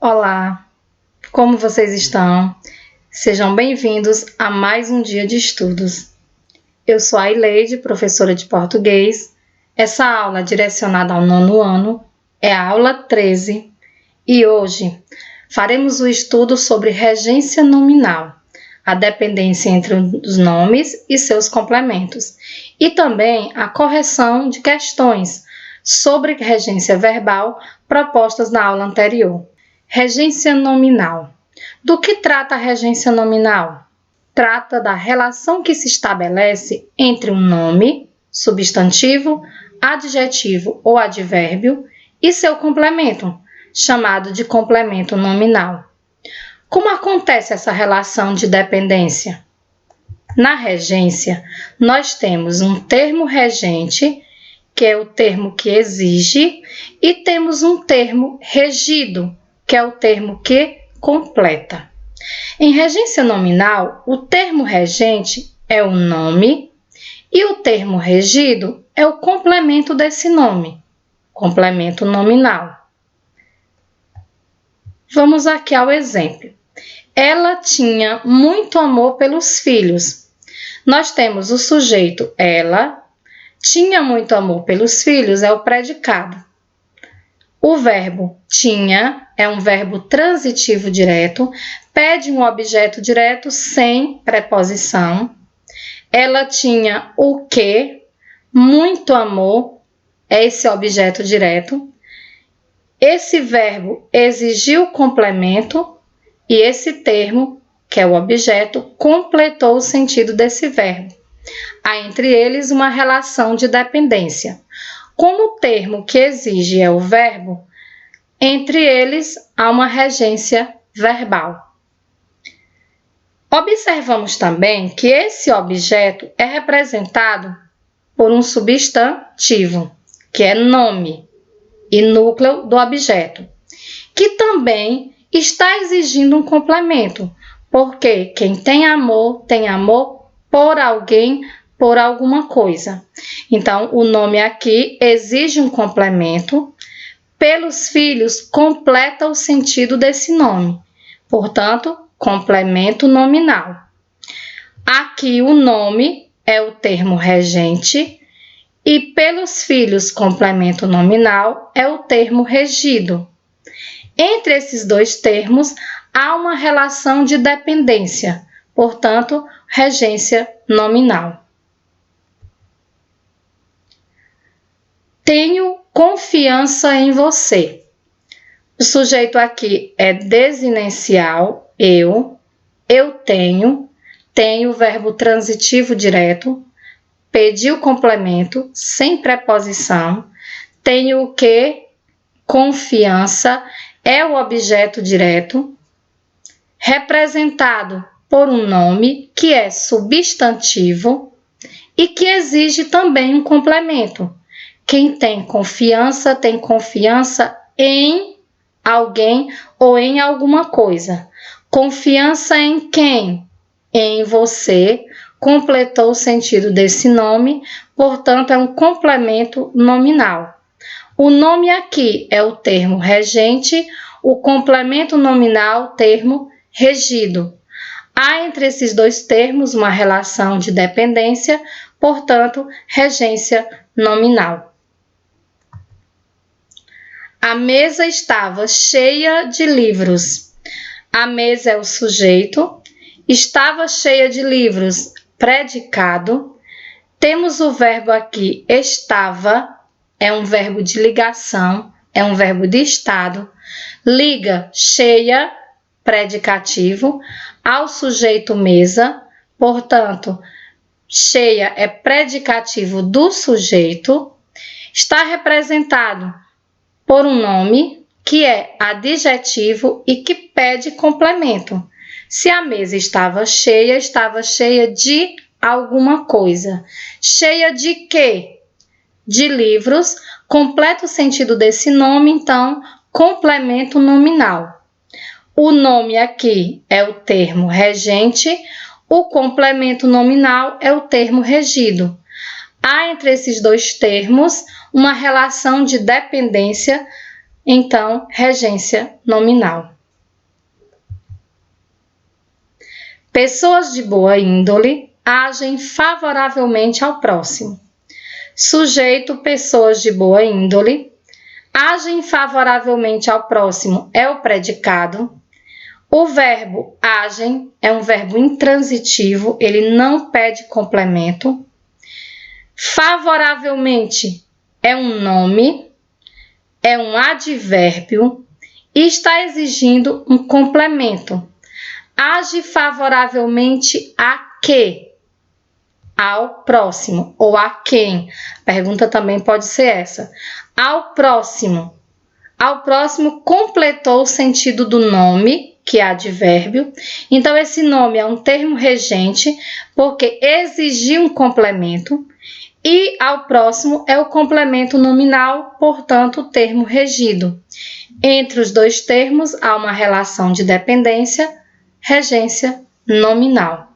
Olá, como vocês estão? Sejam bem-vindos a mais um dia de estudos. Eu sou a Ileide, professora de português. Essa aula direcionada ao 9º ano é a aula 13 e hoje faremos o estudo sobre regência nominal, a dependência entre os nomes e seus complementos, e também a correção de questões sobre regência verbal propostas na aula anterior. Regência nominal. Do que trata a regência nominal? Trata da relação que se estabelece entre um nome, substantivo, adjetivo ou advérbio e seu complemento, chamado de complemento nominal. Como acontece essa relação de dependência? Na regência, nós temos um termo regente, que é o termo que exige, e temos um termo regido, que é o termo que completa. Em regência nominal, o termo regente é o nome e o termo regido é o complemento desse nome, complemento nominal. Vamos aqui ao exemplo. Ela tinha muito amor pelos filhos. Nós temos o sujeito ela, tinha muito amor pelos filhos é o predicado. O verbo tinha é um verbo transitivo direto, pede um objeto direto sem preposição. Ela tinha o quê? Muito amor, é esse objeto direto. Esse verbo exigiu complemento e esse termo, que é o objeto, completou o sentido desse verbo. Há entre eles uma relação de dependência. Como o termo que exige é o verbo, entre eles há uma regência verbal. Observamos também que esse objeto é representado por um substantivo, que é nome e núcleo do objeto, que também está exigindo um complemento, porque quem tem amor por alguém, por alguma coisa. Então, o nome aqui exige um complemento. Pelos filhos, completa o sentido desse nome. Portanto, complemento nominal. Aqui, o nome é o termo regente e pelos filhos, complemento nominal é o termo regido. Entre esses dois termos, há uma relação de dependência. Portanto, regência nominal. Tenho confiança em você. O sujeito aqui é desinencial, eu tenho o verbo transitivo direto, pedi o complemento sem preposição, tenho o que? Confiança, é o objeto direto, representado por um nome que é substantivo e que exige também um complemento. Quem tem confiança em alguém ou em alguma coisa. Confiança em quem? Em você. Completou o sentido desse nome, portanto, é um complemento nominal. O nome aqui é o termo regente, o complemento nominal, termo regido. Há entre esses dois termos uma relação de dependência, portanto, regência nominal. A mesa estava cheia de livros. A mesa é o sujeito. Estava cheia de livros, predicado. Temos o verbo aqui, estava, é um verbo de ligação, é um verbo de estado. Liga, cheia, predicativo, ao sujeito mesa. Portanto, cheia é predicativo do sujeito. Está representado por um nome que é adjetivo e que pede complemento. Se a mesa estava cheia de alguma coisa. Cheia de quê? De livros. Completa o sentido desse nome, então, complemento nominal. O nome aqui é o termo regente, o complemento nominal é o termo regido. Há entre esses dois termos uma relação de dependência então regência nominal. Pessoas de boa índole agem favoravelmente ao próximo. Sujeito, pessoas de boa índole, agem favoravelmente ao próximo é o predicado. O verbo agem é um verbo intransitivo, ele não pede complemento. Favoravelmente é um nome, é um advérbio e está exigindo um complemento. Age favoravelmente a quê? Ao próximo ou a quem? A pergunta também pode ser essa. Ao próximo. Ao próximo completou o sentido do nome, que é advérbio. Então, esse nome é um termo regente porque exigiu um complemento. E ao próximo é o complemento nominal, portanto, o termo regido. Entre os dois termos há uma relação de dependência, regência nominal.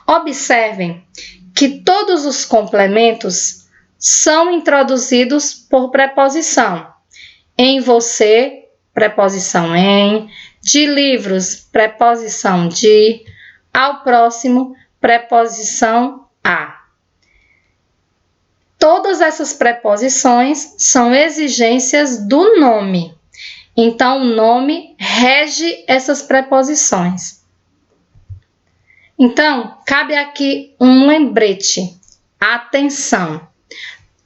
Observem que todos os complementos são introduzidos por preposição. Em você, preposição em, de livros, preposição de, ao próximo, preposição a. Todas essas preposições são exigências do nome. Então, o nome rege essas preposições. Então, cabe aqui um lembrete. Atenção!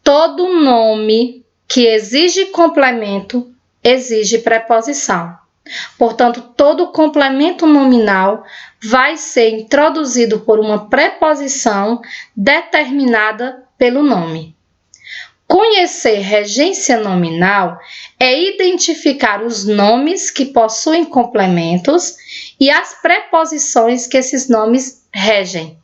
Todo nome que exige complemento exige preposição. Portanto, todo complemento nominal vai ser introduzido por uma preposição determinada pelo nome. Conhecer regência nominal é identificar os nomes que possuem complementos e as preposições que esses nomes regem.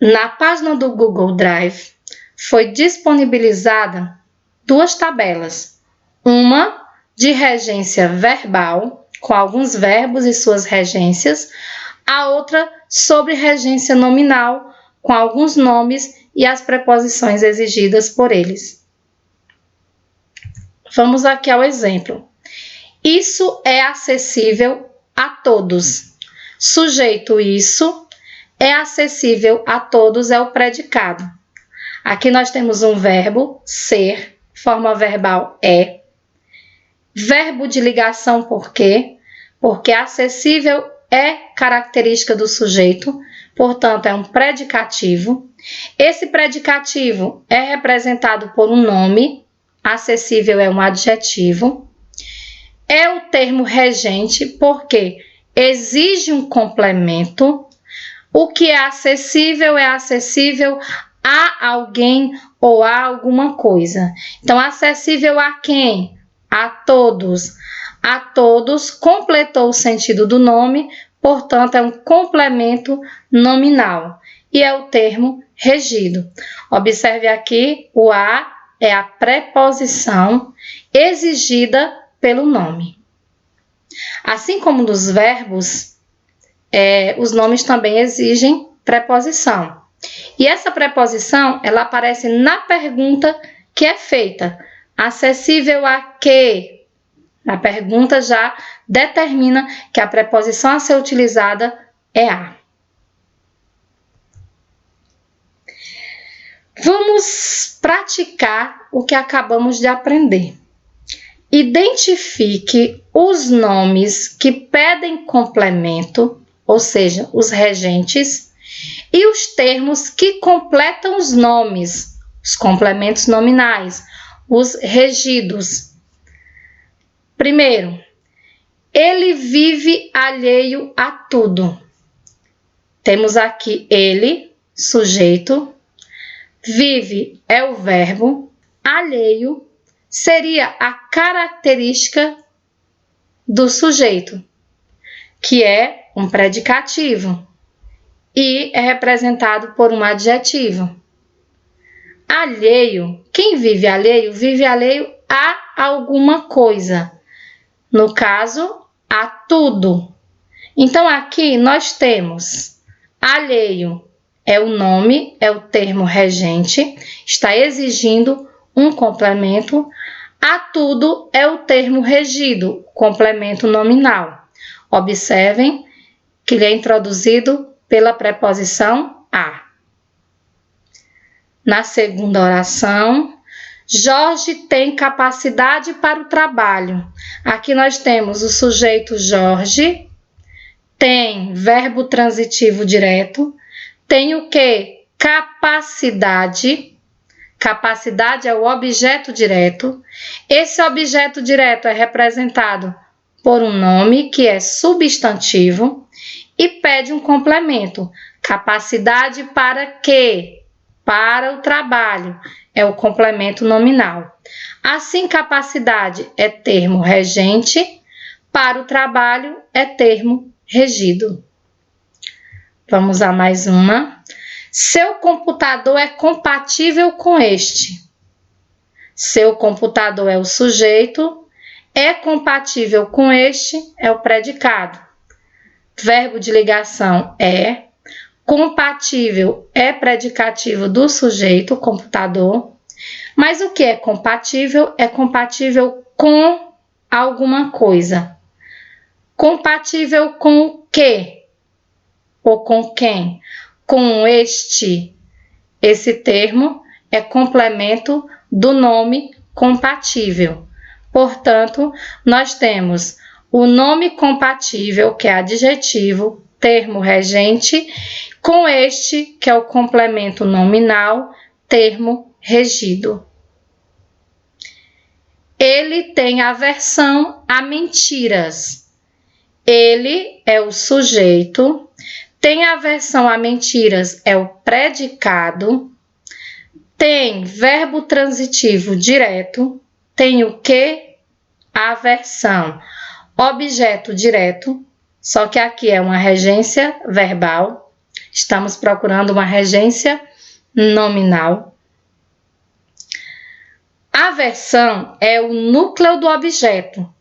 Na página do Google Drive foi disponibilizada duas tabelas, uma de regência verbal, com alguns verbos e suas regências, a outra sobre regência nominal, com alguns nomes e as preposições exigidas por eles. Vamos aqui ao exemplo. Isso é acessível a todos. Sujeito isso é acessível a todos é o predicado. Aqui nós temos um verbo, ser, forma verbal é. Verbo de ligação por quê? Porque acessível é característica do sujeito, portanto, é um predicativo. Esse predicativo é representado por um nome, acessível é um adjetivo. É o termo regente porque exige um complemento. O que é acessível a alguém ou a alguma coisa. Então, acessível a quem? A todos. A todos completou o sentido do nome, portanto, é um complemento nominal e é o termo regido. Observe aqui, o a é a preposição exigida pelo nome. Assim como nos verbos, os nomes também exigem preposição. E essa preposição, ela aparece na pergunta que é feita. Acessível a quê? A pergunta já determina que a preposição a ser utilizada é a. Vamos praticar o que acabamos de aprender. Identifique os nomes que pedem complemento, ou seja, os regentes, e os termos que completam os nomes, os complementos nominais, os regidos. Primeiro, ele vive alheio a tudo. Temos aqui ele, sujeito, vive é o verbo, alheio seria a característica do sujeito, que é um predicativo e é representado por um adjetivo. Alheio, quem vive alheio a alguma coisa. No caso, a tudo. Então, aqui nós temos alheio, é o nome, é o termo regente, está exigindo um complemento. A tudo é o termo regido, complemento nominal. Observem que ele é introduzido pela preposição a. Na segunda oração, Jorge tem capacidade para o trabalho. Aqui nós temos o sujeito Jorge, tem verbo transitivo direto, tem o que? Capacidade. Capacidade é o objeto direto. Esse objeto direto é representado por um nome que é substantivo e pede um complemento. Capacidade para quê? Para o trabalho. É o complemento nominal. Assim, capacidade é termo regente, para o trabalho é termo regido. Vamos a mais uma. Seu computador é compatível com este. Seu computador é o sujeito, é compatível com este é o predicado. Verbo de ligação é, compatível é predicativo do sujeito, computador. Mas o que é compatível? É compatível com alguma coisa. Compatível com o quê? Ou com quem? Com este. Esse termo é complemento do nome compatível. Portanto, nós temos o nome compatível, que é adjetivo, termo regente, com este, que é o complemento nominal, termo regido. Ele tem aversão a mentiras. Ele é o sujeito, tem aversão a mentiras é o predicado, tem verbo transitivo direto, tem o que? Aversão. Objeto direto, só que aqui é uma regência verbal, estamos procurando uma regência nominal. Aversão é o núcleo do objeto,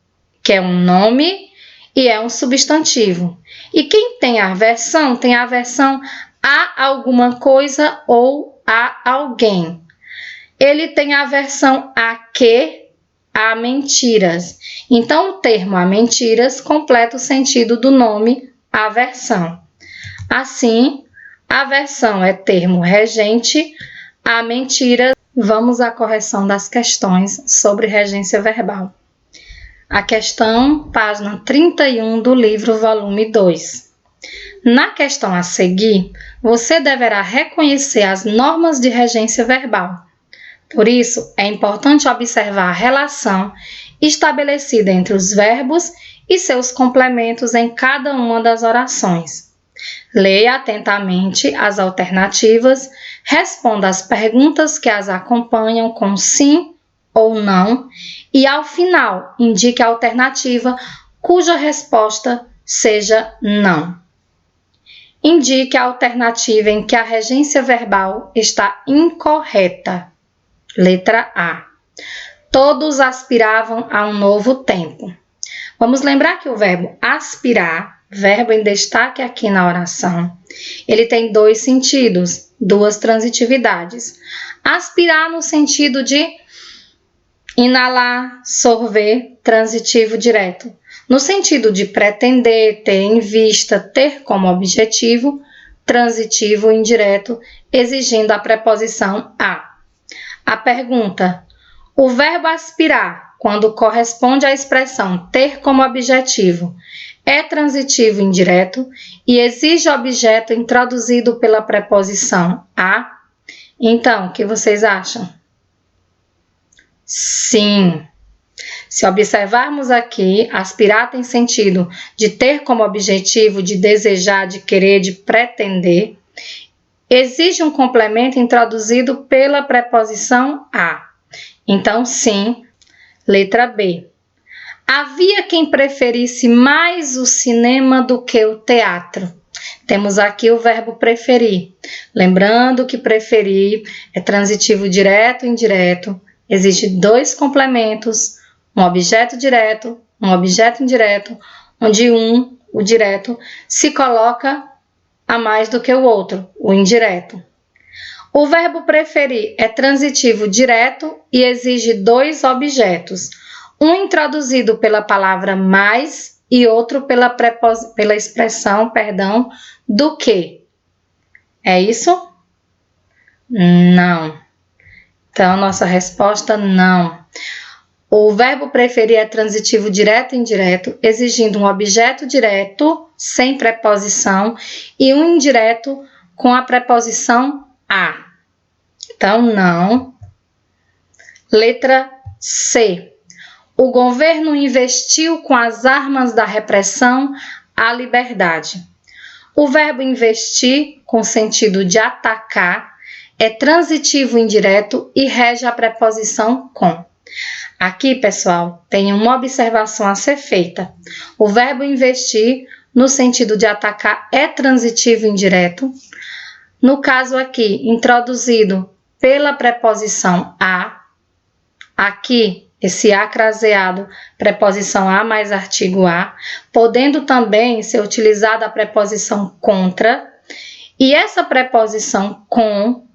que é um nome e é um substantivo. E quem tem aversão a alguma coisa ou a alguém. Ele tem aversão a quê? A mentiras. Então, o termo a mentiras completa o sentido do nome aversão. Assim, aversão é termo regente, a mentiras. Vamos à correção das questões sobre regência verbal. A questão, página 31 do livro, volume 2. Na questão a seguir, você deverá reconhecer as normas de regência verbal. Por isso, é importante observar a relação estabelecida entre os verbos e seus complementos em cada uma das orações. Leia atentamente as alternativas, responda as perguntas que as acompanham com sim ou não e, ao final, indique a alternativa cuja resposta seja não. Indique a alternativa em que a regência verbal está incorreta. Letra A. Todos aspiravam a um novo tempo. Vamos lembrar que o verbo aspirar, verbo em destaque aqui na oração, ele tem dois sentidos, duas transitividades. Aspirar no sentido de inalar, sorver, transitivo direto. No sentido de pretender, ter em vista, ter como objetivo, transitivo indireto, exigindo a preposição a. A pergunta: o verbo aspirar, quando corresponde à expressão ter como objetivo, é transitivo indireto e exige objeto introduzido pela preposição a? Então, o que vocês acham? Sim. Se observarmos aqui, aspirar tem sentido de ter como objetivo, de desejar, de querer, de pretender. Exige um complemento introduzido pela preposição a. Então, sim. Letra B. Havia quem preferisse mais o cinema do que o teatro. Temos aqui o verbo preferir. Lembrando que preferir é transitivo direto e indireto. Existe dois complementos, um objeto direto, um objeto indireto, onde o direto, se coloca a mais do que o outro, o indireto. O verbo preferir é transitivo direto e exige dois objetos, um introduzido pela palavra mais e outro pela expressão, do que. É isso? Não. Então, nossa resposta não. O verbo preferir é transitivo direto e indireto, exigindo um objeto direto, sem preposição, e um indireto com a preposição a. Então, não. Letra C. O governo investiu com as armas da repressão a liberdade. O verbo investir, com sentido de atacar, é transitivo indireto e rege a preposição com. Aqui, pessoal, tem uma observação a ser feita. O verbo investir, no sentido de atacar, é transitivo indireto. No caso aqui, introduzido pela preposição a, aqui, esse a craseado, preposição a mais artigo a, podendo também ser utilizada a preposição contra, e essa preposição com,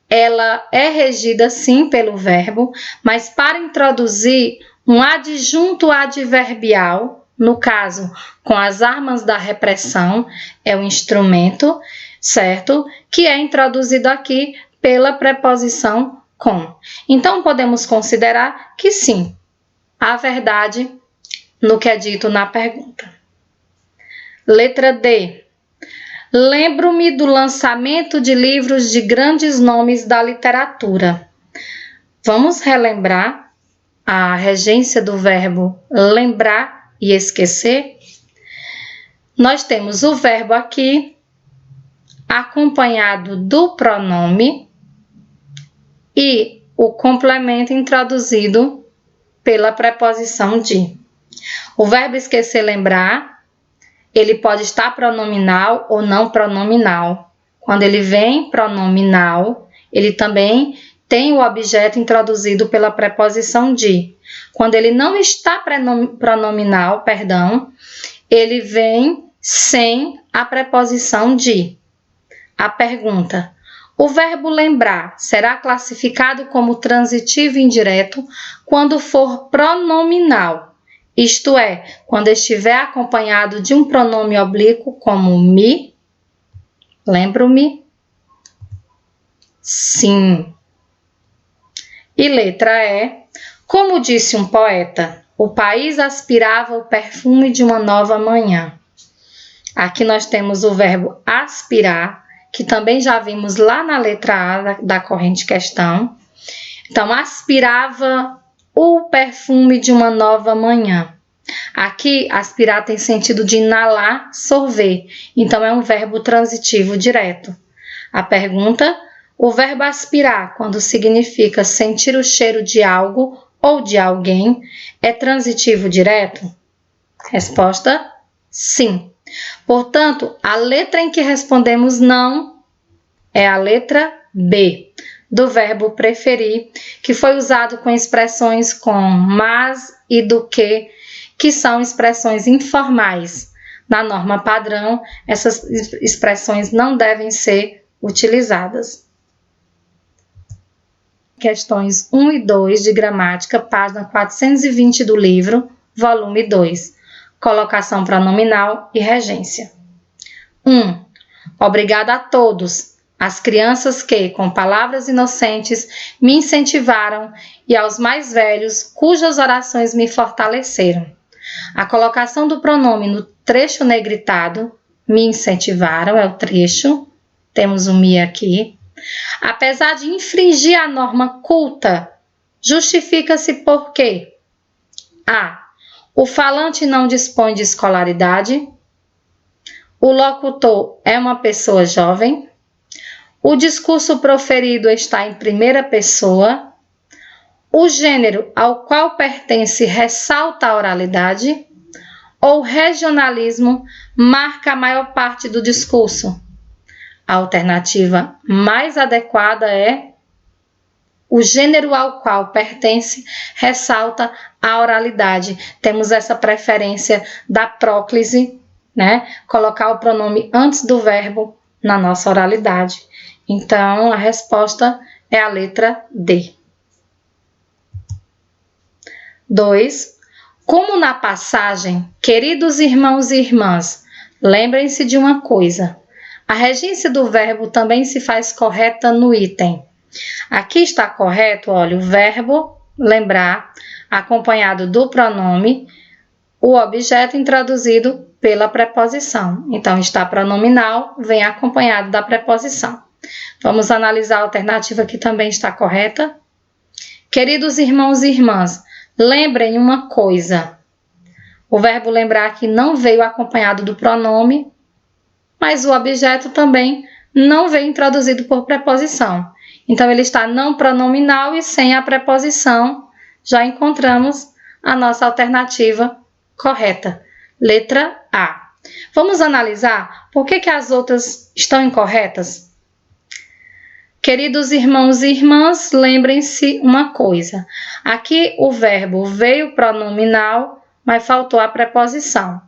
ela é regida sim pelo verbo, mas para introduzir um adjunto adverbial, no caso, com as armas da repressão, é o instrumento, certo? Que é introduzido aqui pela preposição com. Então, podemos considerar que sim, há verdade no que é dito na pergunta. Letra D. Lembro-me do lançamento de livros de grandes nomes da literatura. Vamos relembrar a regência do verbo lembrar e esquecer? Nós temos o verbo aqui, acompanhado do pronome e o complemento introduzido pela preposição de. O verbo esquecer, lembrar, ele pode estar pronominal ou não pronominal. Quando ele vem pronominal, ele também tem o objeto introduzido pela preposição de. Quando ele não está pronominal, ele vem sem a preposição de. A pergunta: o verbo lembrar será classificado como transitivo indireto quando for pronominal. Isto é, quando estiver acompanhado de um pronome oblíquo como me, lembro-me, sim. E letra E, como disse um poeta, o país aspirava o perfume de uma nova manhã. Aqui nós temos o verbo aspirar, que também já vimos lá na letra A da corrente questão. Então, aspirava o perfume de uma nova manhã. Aqui, aspirar tem sentido de inalar, sorver. Então, é um verbo transitivo direto. A pergunta: o verbo aspirar, quando significa sentir o cheiro de algo ou de alguém, é transitivo direto? Resposta: sim. Portanto, a letra em que respondemos não é a letra B, do verbo preferir, que foi usado com expressões com mas e do que são expressões informais. Na norma padrão, essas expressões não devem ser utilizadas. Questões 1 e 2 de gramática, página 420 do livro, volume 2. Colocação pronominal e regência. 1. Obrigada a todos, as crianças que, com palavras inocentes, me incentivaram, e aos mais velhos, cujas orações me fortaleceram. A colocação do pronome no trecho negritado, me incentivaram, é o trecho, temos o me aqui. Apesar de infringir a norma culta, justifica-se por quê? A. O falante não dispõe de escolaridade. O locutor é uma pessoa jovem. O discurso proferido está em primeira pessoa. O gênero ao qual pertence ressalta a oralidade. Ou regionalismo marca a maior parte do discurso. A alternativa mais adequada é: o gênero ao qual pertence ressalta a oralidade. Temos essa preferência da próclise, né? Colocar o pronome antes do verbo na nossa oralidade. Então, a resposta é a letra D. 2. Como na passagem, queridos irmãos e irmãs, lembrem-se de uma coisa. A regência do verbo também se faz correta no item. Aqui está correto, olha, o verbo lembrar, acompanhado do pronome, o objeto introduzido pela preposição. Então, está pronominal, vem acompanhado da preposição. Vamos analisar a alternativa que também está correta. Queridos irmãos e irmãs, lembrem uma coisa. O verbo lembrar aqui não veio acompanhado do pronome, mas o objeto também não veio introduzido por preposição. Então, ele está não pronominal e sem a preposição. Já encontramos a nossa alternativa correta. Letra A. Vamos analisar por que as outras estão incorretas? Queridos irmãos e irmãs, lembrem-se uma coisa. Aqui o verbo veio pronominal, mas faltou a preposição.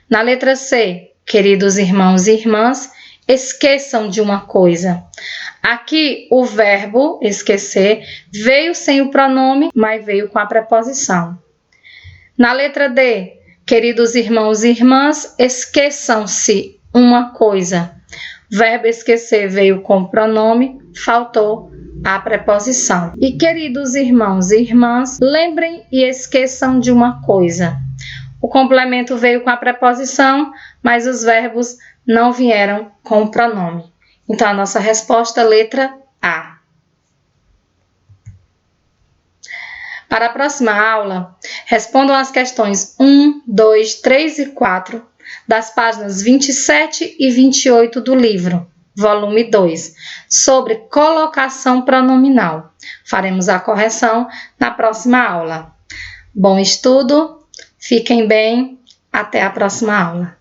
Na letra C, queridos irmãos e irmãs, esqueçam de uma coisa. Aqui o verbo esquecer veio sem o pronome, mas veio com a preposição. Na letra D, queridos irmãos e irmãs, esqueçam-se uma coisa. Verbo esquecer veio com o pronome, faltou a preposição. E queridos irmãos e irmãs, lembrem e esqueçam de uma coisa. O complemento veio com a preposição, mas os verbos não vieram com o pronome. Então, a nossa resposta é letra A. Para a próxima aula, respondam as questões 1, 2, 3 e 4 das páginas 27 e 28 do livro, volume 2, sobre colocação pronominal. Faremos a correção na próxima aula. Bom estudo, fiquem bem, até a próxima aula.